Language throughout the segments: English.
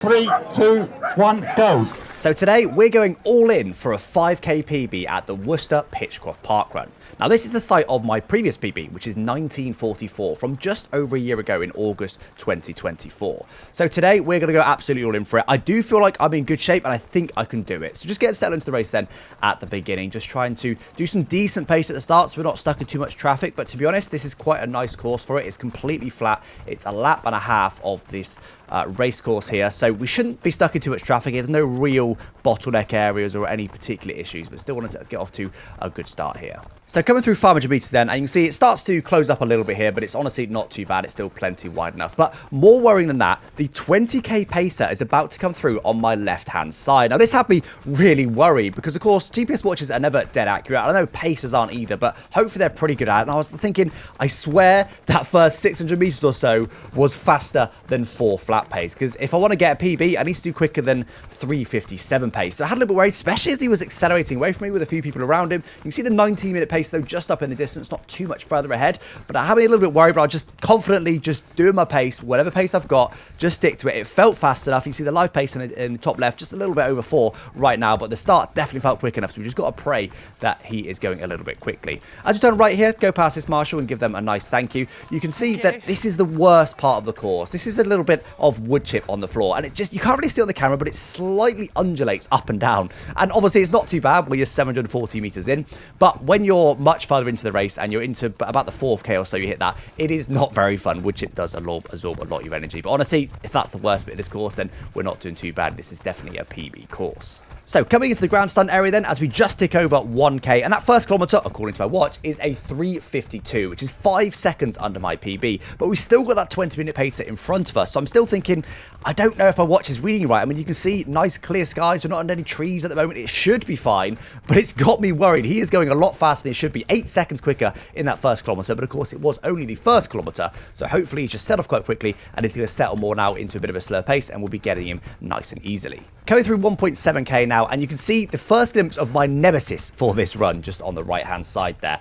3, 2, 1, go. So today we're going all in for a 5k PB at the Worcester Pitchcroft Parkrun. Now this is the site of my previous PB, which is 1944 from just over a year ago in August 2024. So today we're going to go absolutely all in for it. I do feel like I'm in good shape and I think I can do it. So just get settled into the race then at the beginning, just trying to do some decent pace at the start so we're not stuck in too much traffic. But to be honest, this is quite a nice course for it. It's completely flat. It's a lap and a half of this race course here, so we shouldn't be stuck in too much traffic. There's no real bottleneck areas or any particular issues, but still wanted to get off to a good start here. So coming through 500 meters then, and you can see it starts to close up a little bit here, but it's honestly not too bad. It's still plenty wide enough. But more worrying than that, the 20k pacer is about to come through on my left-hand side. Now this had me really worried because, of course, GPS watches are never dead accurate. I know pacers aren't either, but hopefully they're pretty good at it. And I was thinking, I swear that first 600 meters or so was faster than 4 flat pace, because if I want to get a PB, I need to do quicker than 3:57 pace. So I had a little bit worried, especially as he was accelerating away from me with a few people around him. You can see the 19-minute pace though just up in the distance, not too much further ahead, but I had me a little bit worried, but I just confidently just doing my pace, whatever pace I've got, just stick to it. It felt fast enough. You see the live pace in the top left, just a little bit over 4 right now, but the start definitely felt quick enough, so we just got to pray that he is going a little bit quickly. As we turn right here, go past this marshal and give them a nice thank you. You can see that this is the worst part of the course. This is a little bit of wood chip on the floor, and it just, you can't really see it on the camera, but it slightly undulates up and down. And obviously it's not too bad when you're 740 meters in, but when you're much further into the race and you're into about the 4th K or so, you hit that, it is not very fun. Wood chip does absorb a lot of your energy, but honestly, if that's the worst bit of this course, then we're not doing too bad. This is definitely a PB course. So coming into the grandstand area then, as we just tick over 1k, and that first kilometre, according to my watch, is a 3:52, which is 5 seconds under my PB, but we've still got that 20-minute pacer in front of us, so I'm still thinking, I don't know if my watch is reading right. I mean, you can see nice clear skies, we're not under any trees at the moment, it should be fine, but it's got me worried. He is going a lot faster than he should be, 8 seconds quicker in that first kilometre, but of course it was only the first kilometre, so hopefully he just set off quite quickly, and he's going to settle more now into a bit of a slower pace, and we'll be getting him nice and easily. Going through 1.7k now, and you can see the first glimpse of my nemesis for this run just on the right-hand side there.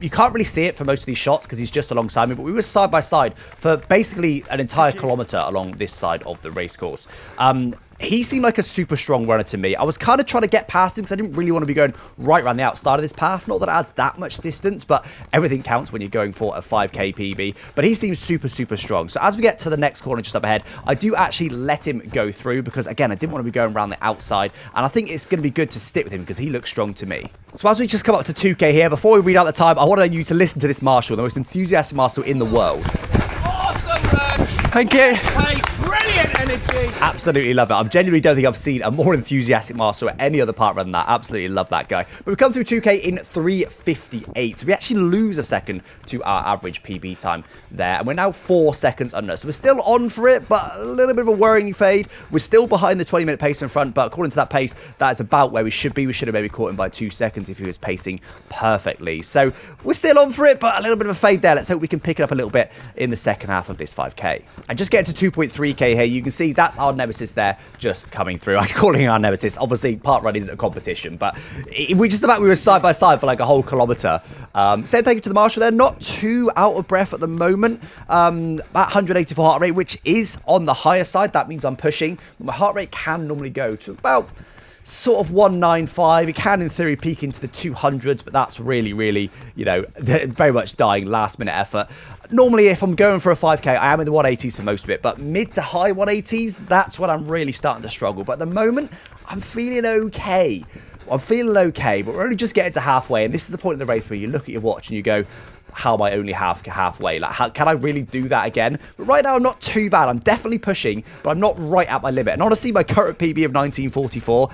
You can't really see it for most of these shots because he's just alongside me, but we were side by side for basically an entire kilometre along this side of the race course. He seemed like a super strong runner to me. I was kind of trying to get past him because I didn't really want to be going right around the outside of this path. Not that it adds that much distance, but everything counts when you're going for a 5k PB. But he seems super, super strong. So as we get to the next corner just up ahead, I do actually let him go through because, again, I didn't want to be going around the outside. And I think it's going to be good to stick with him because he looks strong to me. So as we just come up to 2k here, before we read out the time, I wanted you to listen to this marshal, the most enthusiastic marshal in the world. Awesome, man. Thank you. Brilliant energy. Absolutely love it. I genuinely don't think I've seen a more enthusiastic master at any other parkrun than that. Absolutely love that guy. But we come through 2k in 3:58. So we actually lose a second to our average PB time there. And we're now 4 seconds under. So we're still on for it, but a little bit of a worrying fade. We're still behind the 20-minute pace in front, but according to that pace, that is about where we should be. We should have maybe caught him by 2 seconds if he was pacing perfectly. So we're still on for it, but a little bit of a fade there. Let's hope we can pick it up a little bit in the second half of this 5k. And just getting to 2.3k here, you can see that's our nemesis there just coming through. I'm calling it our nemesis. Obviously, parkrun isn't a competition, but we were side by side for like a whole kilometre. Saying thank you to the marshal there. Not too out of breath at the moment. About 184 heart rate, which is on the higher side. That means I'm pushing. My heart rate can normally go to about sort of 195. It can in theory peak into the 200s, but that's really, you know, very much dying last minute effort. Normally if I'm going for a 5k, I am in the 180s for most of it, but mid to high 180s, that's when I'm really starting to struggle. But at the moment, I'm feeling okay. I'm feeling okay, but we're only just getting to halfway, and this is the point in the race where you look at your watch and you go, how am I only halfway? Like, can I really do that again? But right now, I'm not too bad. I'm definitely pushing, but I'm not right at my limit. And honestly, my current PB of 1944,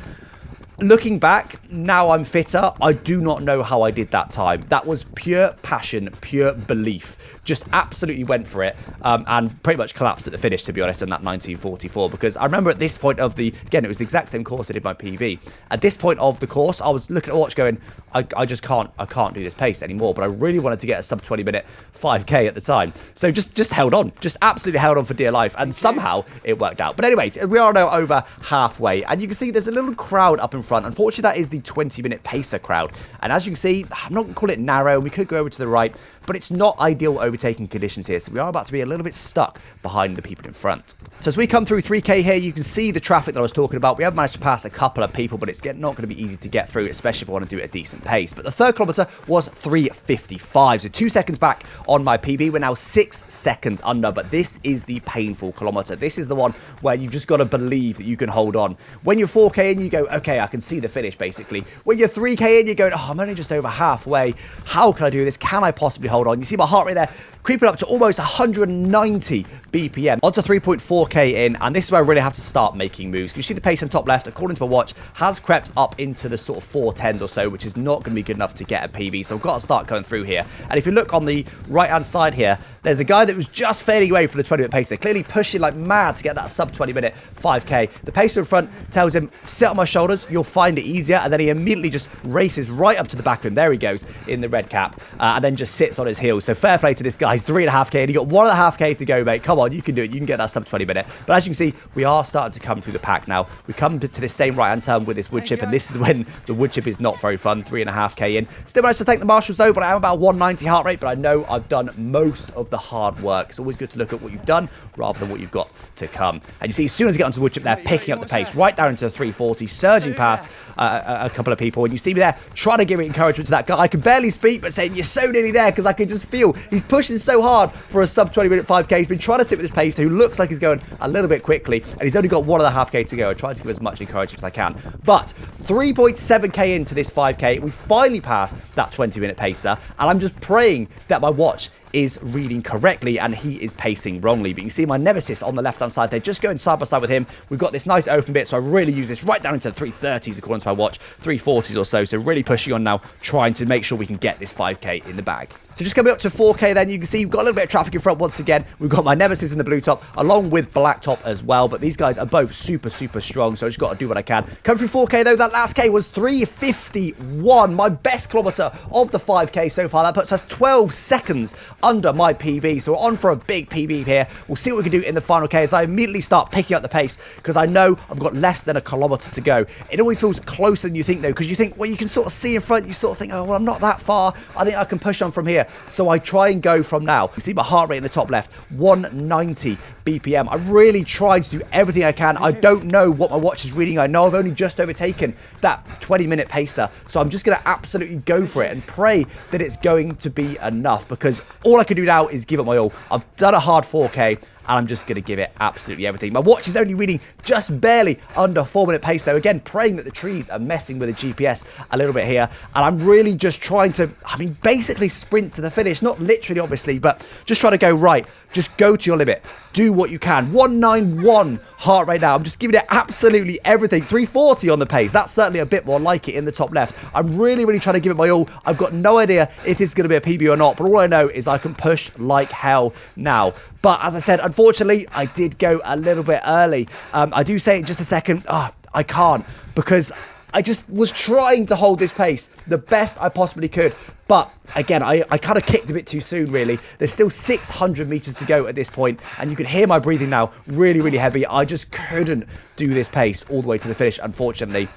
looking back, now I'm fitter. I do not know how I did that time. That was pure passion, pure belief. Just absolutely went for it and pretty much collapsed at the finish, to be honest, in that 1944. Because I remember at this point of the, again, it was the exact same course I did my PB. At this point of the course, I was looking at the watch going, I just can't do this pace anymore. But I really wanted to get a sub 20-minute 5k at the time. So just held on. Just absolutely held on for dear life. And somehow it worked out. But anyway, we are now over halfway. And you can see there's a little crowd up in front front. Unfortunately, that is the 20-minute pacer crowd. And as you can see, I'm not going to call it narrow. We could go over to the right, but it's not ideal overtaking conditions here. So we are about to be a little bit stuck behind the people in front. So as we come through 3K here, you can see the traffic that I was talking about. We have managed to pass a couple of people, but it's not going to be easy to get through, especially if I want to do it at a decent pace. But the third kilometre was 3:55. So 2 seconds back on my PB. We're now 6 seconds under, but this is the painful kilometre. This is the one where you've just got to believe that you can hold on. When you're 4K in, you go, okay, I can see the finish, basically. When you're 3K in, you're going, oh, I'm only just over halfway. How can I do this? Can I possibly hold on? You see my heart rate there creeping up to almost 190 BPM. Onto 3.4K in, and this is where I really have to start making moves. You see the pace on top left, according to my watch, has crept up into the sort of 410s or so, which is not going to be good enough to get a PB, so I've got to start going through here. And if you look on the right-hand side here, there's a guy that was just fading away from the 20-minute pace. They're clearly pushing like mad to get that sub-20-minute 5K. The pacer in front tells him, sit on my shoulders, you'll find it easier, and then he immediately just races right up to the back of him. There he goes in the red cap, and then just sits on his heels. So fair play to this guy. He's 3.5K, and he got 1.5K to go, mate. Come on, you can do it. You can get that sub-20-minute. But as you can see, we are starting to come through the pack now. We come to this same right-hand turn with this wood chip, and this is when the wood chip is not very fun. 3.5K in. Still managed to take the marshals though, but I am about 190 heart rate, but I know I've done most of the hard work. It's always good to look at what you've done rather than what you've got to come. And you see, as soon as I get onto the wood chip, they're picking up the pace right down into the 340, surging past a couple of people. And you see me there trying to give encouragement to that guy. I can barely speak, but saying you're so nearly there, because I can just feel he's pushing so hard for a sub 20-minute 5K. He's been trying to sit with his pace, who looks like he's going a little bit quickly, and he's only got 1.5K to go. I tried to give as much encouragement as I can. But 3.7K into this 5K, we finally passed that 20-minute pacer, and I'm just praying that my watch is reading correctly and he is pacing wrongly. But you can see my nemesis on the left-hand side. They're just going side by side with him. We've got this nice open bit, so I really use this right down into the 330s according to my watch, 340s or so. So really pushing on now, trying to make sure we can get this 5K in the bag. So just coming up to 4K then, you can see we've got a little bit of traffic in front once again. We've got my nemesis in the blue top, along with black top as well. But these guys are both super, super strong, so I just got to do what I can. Coming through 4K though, that last K was 3:51. My best kilometre of the 5K so far. That puts us 12 seconds under my PB. So we're on for a big PB here. We'll see what we can do in the final K as I immediately start picking up the pace, because I know I've got less than a kilometre to go. It always feels closer than you think though, because you think, well, you can sort of see in front, you sort of think, oh, well, I'm not that far. I think I can push on from here. So I try and go from now. You see my heart rate in the top left, 190 BPM. I really tried to do everything I can. I don't know what my watch is reading. I know I've only just overtaken that 20-minute pacer. So I'm just going to absolutely go for it and pray that it's going to be enough, because all I can do now is give it my all. I've done a hard 4K. And I'm just going to give it absolutely everything. My watch is only reading just barely under 4-minute pace, though. Again, praying that the trees are messing with the GPS a little bit here. And I'm really just trying to, basically sprint to the finish. Not literally, obviously, but just try to go right. Just go to your limit. Do what you can. 191 heart rate now. I'm just giving it absolutely everything. 340 on the pace. That's certainly a bit more like it in the top left. I'm really, really trying to give it my all. I've got no idea if this is going to be a PB or not, but all I know is I can push like hell now. But as I said, unfortunately, I did go a little bit early. I do say in just a second, I can't, because I just was trying to hold this pace the best I possibly could. But again, I kind of kicked a bit too soon, really. There's still 600 meters to go at this point, and you can hear my breathing now really, really heavy. I just couldn't do this pace all the way to the finish, unfortunately.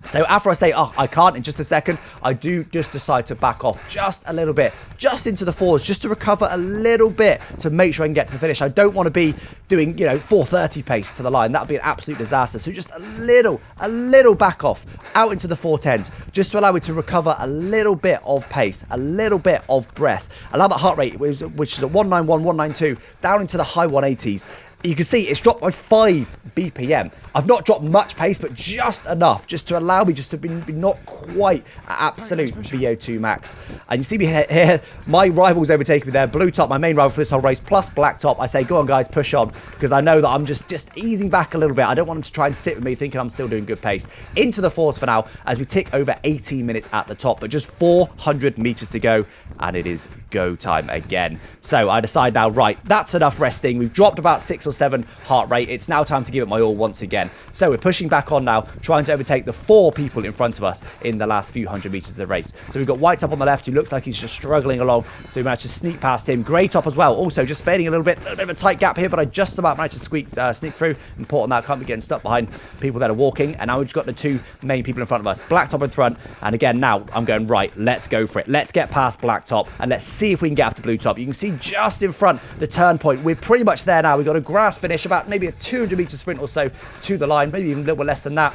So after I say, I can't in just a second, I do just decide to back off just a little bit, just into the fours, just to recover a little bit to make sure I can get to the finish. I don't want to be doing, 430 pace to the line. That would be an absolute disaster. So just a little back off out into the 410s, just to allow me to recover a little bit of pace, a little bit of breath. Allow that heart rate, which is at 191, 192, down into the high 180s. You can see it's dropped by 5 BPM. I've not dropped much pace, but just enough, just to allow me just to be not quite at absolute VO2 max. And you see me here, my rival's overtaking me there. Blue top, my main rival for this whole race, plus black top. I say, go on, guys, push on, because I know that I'm just easing back a little bit. I don't want them to try and sit with me thinking I'm still doing good pace. Into the fours for now, as we tick over 18 minutes at the top, but just 400 meters to go, and it is go time again. So I decide now, right, that's enough resting. We've dropped about 6 or 777 heart rate. It's now time to give it my all once again. So we're pushing back on now, trying to overtake the 4 people in front of us in the last few hundred meters of the race. So we've got White Top on the left, who looks like he's just struggling along. So we managed to sneak past him. Grey Top as well, also just fading a little bit of a tight gap here, but I just about managed to sneak through. Important that I can't be getting stuck behind people that are walking. And now we've just got the 2 main people in front of us. Black Top in front, and again now I'm going right. Let's go for it. Let's get past Black Top and let's see if we can get after Blue Top. You can see just in front the turn point. We're pretty much there now. We've got a grass finish, about maybe a 200-meter sprint or so to the line, maybe even a little bit less than that.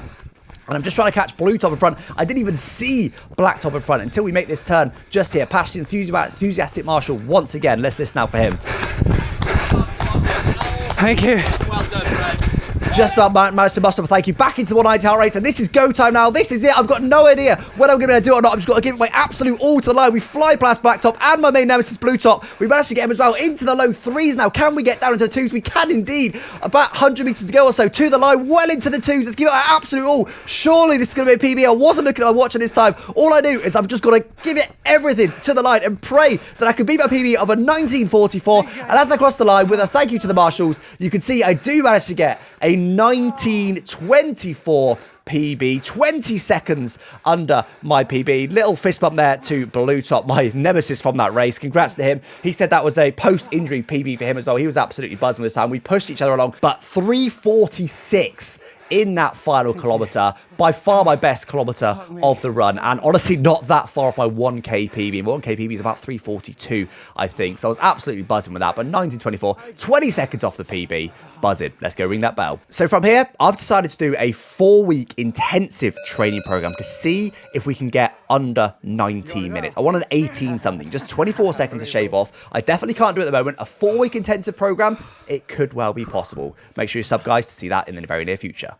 And I'm just trying to catch Blue Top in front. I didn't even see Black Top in front until we make this turn just here. Past the enthusiastic Marshall once again. Let's listen now for him. Thank you. Well done, Fred. Just managed to muster a thank you back into 190 heart race, and this is go time now. This is it. I've got no idea whether I'm going to do it or not. I've just got to give it my absolute all to the line. We fly past Black Top and my main nemesis Blue Top. We managed to get him as well into the low 3s now. Can we get down into the 2s? We can indeed. About 100 meters to go or so to the line, well into the 2s. Let's give it our absolute all. Surely this is going to be a PB. I wasn't looking at my watch at this time. All I do is I've just got to give it everything to the line and pray that I can beat my PB of a 1944. And as I cross the line with a thank you to the marshals, you can see I do manage to get a 1924 PB, 20 seconds under my PB. Little fist bump there to Blue Top, my nemesis from that race. Congrats to him. He said that was a post-injury PB for him as well. He was absolutely buzzing this time. We pushed each other along, but 3:46 in that final kilometre, by far my best kilometre of the run, and honestly not that far off my 1k PB. My 1k PB is about 3:42, I think, so I was absolutely buzzing with that. But 1924, 20 seconds off the PB, buzzing. Let's go ring that bell. So from here, I've decided to do a 4-week intensive training program to see if we can get under 19 minutes. I wanted 18 something, just 24 seconds to shave off. I definitely can't do it at the moment. A 4-week intensive program, it could well be possible. Make sure you sub, guys, to see that in the very near future.